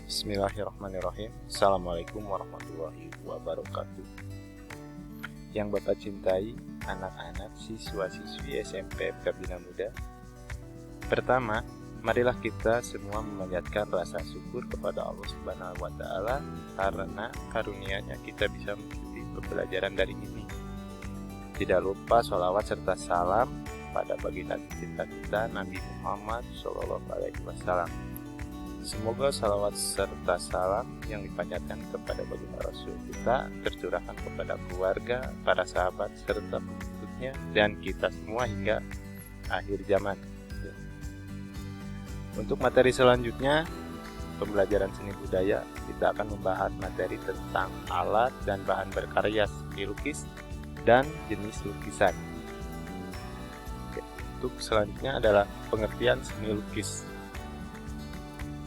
Bismillahirrahmanirrahim. Assalamualaikum warahmatullahi wabarakatuh. Yang Bapak cintai, anak-anak siswa-siswi SMP Perbina Muda. Pertama, marilah kita semua memanjatkan rasa syukur kepada Allah Subhanahu wa Ta'ala karena karunia-Nya kita bisa mengikuti pembelajaran dari ini. Tidak lupa sholawat serta salam pada baginda cinta kita Nabi Muhammad SAW. Semoga salawat serta salam yang dipanjatkan kepada baginda Rasul kita tercurahkan kepada keluarga, para sahabat, serta pengikutnya, dan kita semua hingga akhir zaman. Untuk materi selanjutnya, pembelajaran seni budaya, kita akan membahas materi tentang alat dan bahan berkarya seni lukis dan jenis lukisan. Untuk selanjutnya adalah pengertian seni lukis.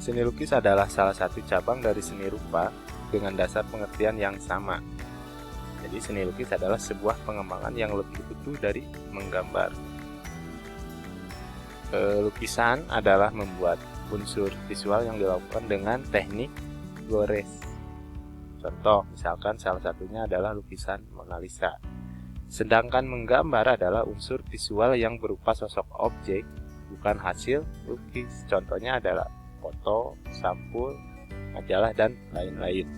Seni lukis adalah salah satu cabang dari seni rupa dengan dasar pengertian yang sama. Jadi seni lukis adalah sebuah pengembangan yang lebih utuh dari menggambar. Lukisan adalah membuat unsur visual yang dilakukan dengan teknik gores. Contoh, misalkan salah satunya adalah lukisan Mona Lisa. Sedangkan menggambar adalah unsur visual yang berupa sosok objek, bukan hasil lukis. Contohnya adalah foto, sampul, majalah, dan lain-lain.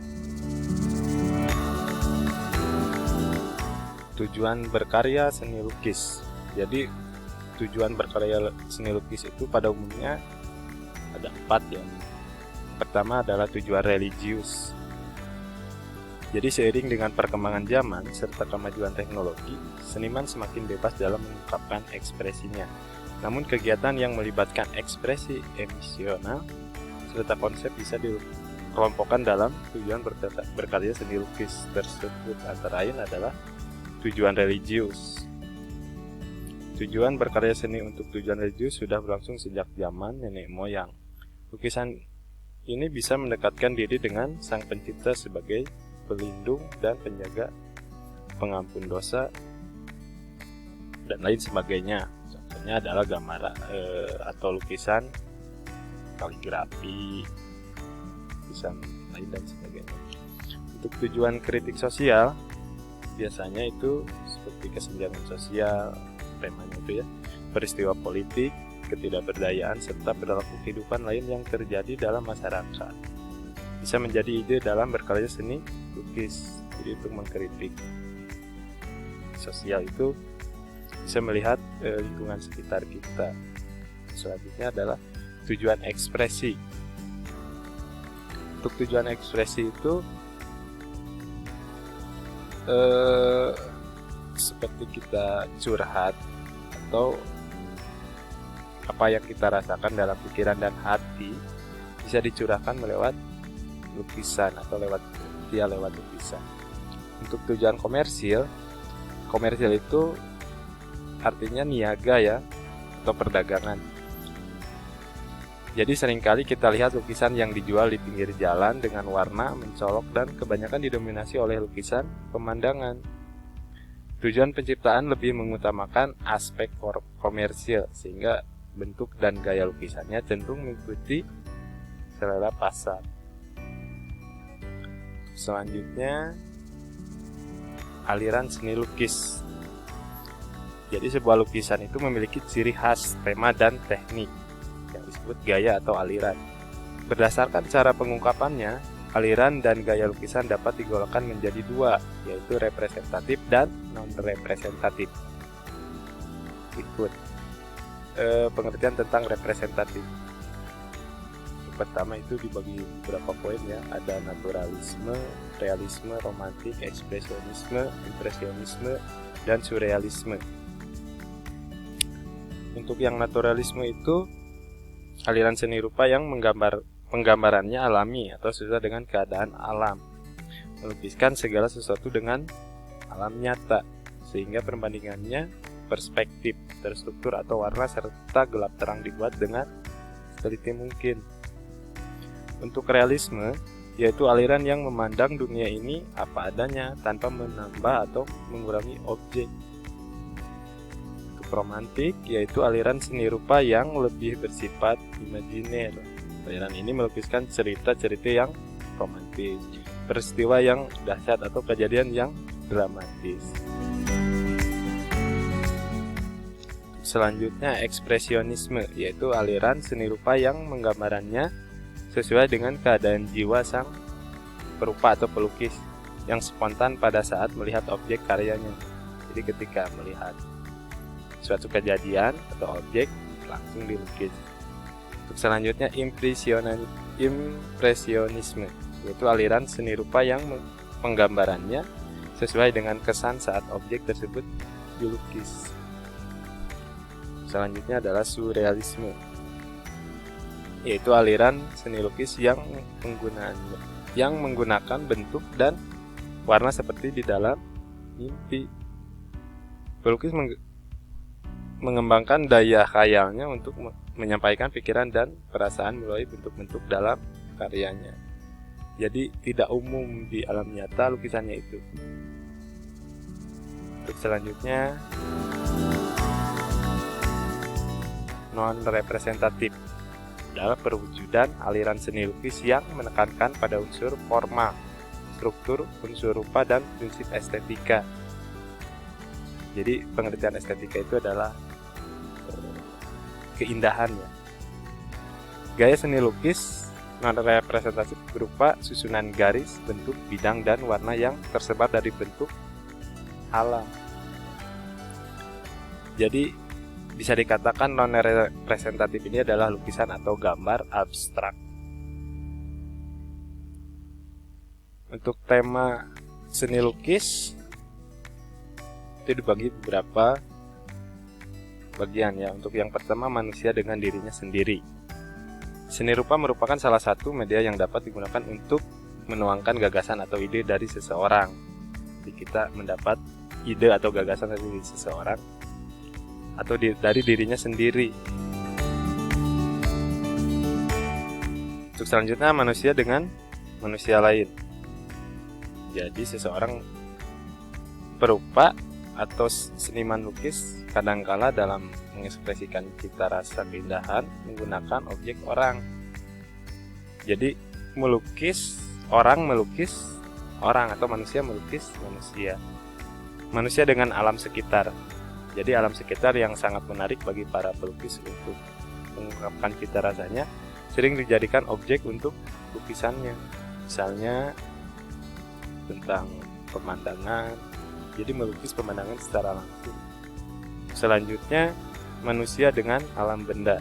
Tujuan berkarya seni lukis. Jadi tujuan berkarya seni lukis itu pada umumnya ada 4 ya. Pertama adalah tujuan religius. Jadi seiring dengan perkembangan zaman serta kemajuan teknologi, seniman semakin bebas dalam mengungkapkan ekspresinya. Namun kegiatan yang melibatkan ekspresi emosional serta konsep bisa dikelompokkan dalam tujuan berkarya seni lukis tersebut. Antara lain adalah tujuan religius. Tujuan berkarya seni untuk tujuan religius sudah berlangsung sejak zaman nenek moyang. Lukisan ini bisa mendekatkan diri dengan Sang Pencipta sebagai pelindung dan penjaga, pengampun dosa, dan lain sebagainya. Contohnya adalah gambar atau lukisan kaligrafi, lukisan lain dan sebagainya. Untuk tujuan kritik sosial, biasanya itu seperti kesenjangan sosial, temanya itu ya, peristiwa politik, ketidakberdayaan, serta perilaku kehidupan lain yang terjadi dalam masyarakat. Bisa menjadi ide dalam berkarya seni lukis. Jadi untuk mengkritik sosial itu bisa melihat lingkungan sekitar kita. Selanjutnya adalah tujuan ekspresi. Untuk tujuan ekspresi itu seperti kita curhat atau apa yang kita rasakan dalam pikiran dan hati bisa dicurahkan lewat lukisan atau lewat lukisan. Untuk tujuan komersil itu artinya niaga ya, atau perdagangan. Jadi seringkali kita lihat lukisan yang dijual di pinggir jalan dengan warna mencolok dan kebanyakan didominasi oleh lukisan pemandangan. Tujuan penciptaan lebih mengutamakan aspek komersil sehingga bentuk dan gaya lukisannya cenderung mengikuti selera pasar. Selanjutnya, aliran seni lukis. Jadi sebuah lukisan itu memiliki ciri khas, tema, dan teknik yang disebut gaya atau aliran. Berdasarkan cara pengungkapannya, aliran dan gaya lukisan dapat digolongkan menjadi 2, yaitu representatif dan non-representatif. Ikut pengertian tentang representatif. Pertama itu dibagi beberapa poin ya, ada naturalisme, realisme, romantik, ekspresionisme, impresionisme, dan surrealisme. Untuk yang naturalisme itu aliran seni rupa yang penggambarannya alami atau sesuai dengan keadaan alam, melukiskan segala sesuatu dengan alam nyata sehingga perbandingannya perspektif, terstruktur atau warna serta gelap terang dibuat dengan seteliti mungkin. Untuk realisme, yaitu aliran yang memandang dunia ini apa adanya tanpa menambah atau mengurangi objek. Untuk romantik, yaitu aliran seni rupa yang lebih bersifat imajiner Aliran ini melukiskan cerita-cerita yang romantis, peristiwa yang dahsyat atau kejadian yang dramatis. Selanjutnya ekspresionisme, yaitu aliran seni rupa yang menggambarannya sesuai dengan keadaan jiwa sang perupa atau pelukis yang spontan pada saat melihat objek karyanya. Jadi ketika melihat suatu kejadian atau objek langsung dilukis. Untuk selanjutnya impresionisme, yaitu aliran seni rupa yang penggambarannya sesuai dengan kesan saat objek tersebut dilukis. Selanjutnya adalah surrealisme, yaitu aliran seni lukis yang menggunakan bentuk dan warna seperti di dalam mimpi. Pelukis mengembangkan daya khayalnya untuk menyampaikan pikiran dan perasaan melalui bentuk-bentuk dalam karyanya. Jadi tidak umum di alam nyata lukisannya itu. Untuk selanjutnya non-representatif adalah perwujudan aliran seni lukis yang menekankan pada unsur formal, struktur, unsur rupa, dan prinsip estetika. Jadi pengertian estetika itu adalah keindahannya. Gaya seni lukis non-representatif berupa susunan garis, bentuk, bidang, dan warna yang tersebar dari bentuk alam. Jadi bisa dikatakan non-representatif ini adalah lukisan atau gambar abstrak. Untuk tema seni lukis itu dibagi beberapa bagian ya. Untuk yang pertama, manusia dengan dirinya sendiri. Seni rupa merupakan salah satu media yang dapat digunakan untuk menuangkan gagasan atau ide dari seseorang. Jadi kita mendapat ide atau gagasan dari seseorang atau dari dirinya sendiri. Untuk selanjutnya, manusia dengan manusia lain. Jadi seseorang perupa atau seniman lukis kadangkala dalam mengekspresikan cita rasa keindahan menggunakan objek orang. Jadi orang melukis orang atau manusia melukis manusia. Manusia dengan alam sekitar. Jadi alam sekitar yang sangat menarik bagi para pelukis untuk mengungkapkan cita rasanya sering dijadikan objek untuk lukisannya. Misalnya tentang pemandangan, jadi melukis pemandangan secara langsung. Selanjutnya, manusia dengan alam benda.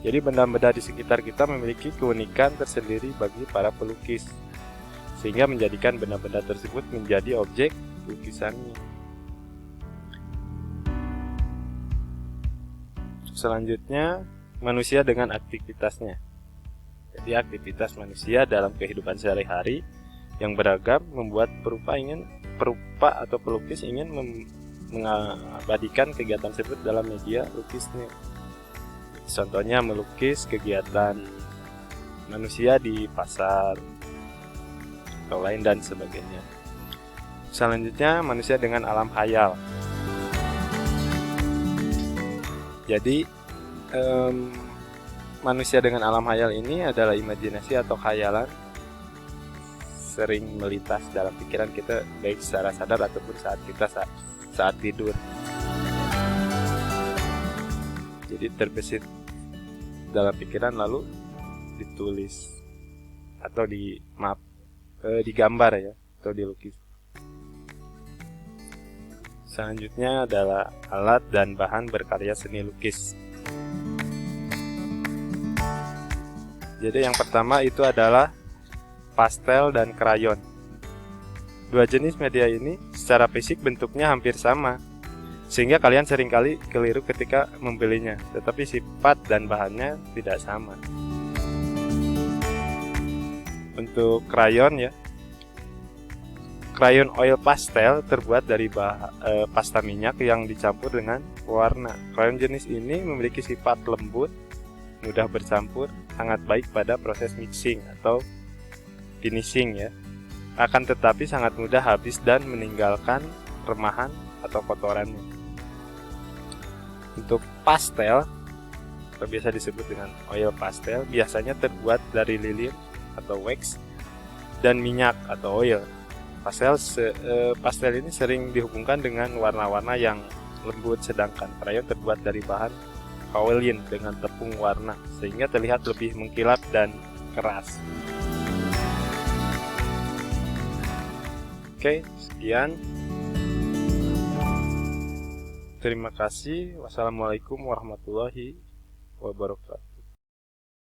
Jadi benda-benda di sekitar kita memiliki keunikan tersendiri bagi para pelukis, sehingga menjadikan benda-benda tersebut menjadi objek lukisannya. Selanjutnya, manusia dengan aktivitasnya. Jadi aktivitas manusia dalam kehidupan sehari-hari yang beragam membuat perupa atau pelukis ingin mengabadikan kegiatan tersebut dalam media lukisnya. Contohnya melukis kegiatan manusia di pasar atau lain dan sebagainya. Selanjutnya, manusia dengan alam khayal. Jadi manusia dengan alam khayal ini adalah imajinasi atau khayalan sering melintas dalam pikiran kita baik secara sadar ataupun saat tidur. Jadi terbesit dalam pikiran lalu ditulis atau digambar ya atau dilukis. Selanjutnya adalah alat dan bahan berkarya seni lukis. Jadi yang pertama itu adalah pastel dan krayon. Dua jenis media ini secara fisik bentuknya hampir sama, sehingga kalian seringkali keliru ketika membelinya, tetapi sifat dan bahannya tidak sama. Untuk krayon ya, krayon oil pastel terbuat dari pasta minyak yang dicampur dengan warna. Krayon jenis ini memiliki sifat lembut, mudah bercampur, sangat baik pada proses mixing atau finishing ya. Akan tetapi sangat mudah habis dan meninggalkan remahan atau kotorannya. Untuk pastel atau biasa disebut dengan oil pastel, biasanya terbuat dari lilin atau wax dan minyak atau oil. Pastel ini sering dihubungkan dengan warna-warna yang lembut, sedangkan krayon terbuat dari bahan kaolin dengan tepung warna sehingga terlihat lebih mengkilap dan keras. Oke, sekian. Terima kasih. Wassalamualaikum warahmatullahi wabarakatuh.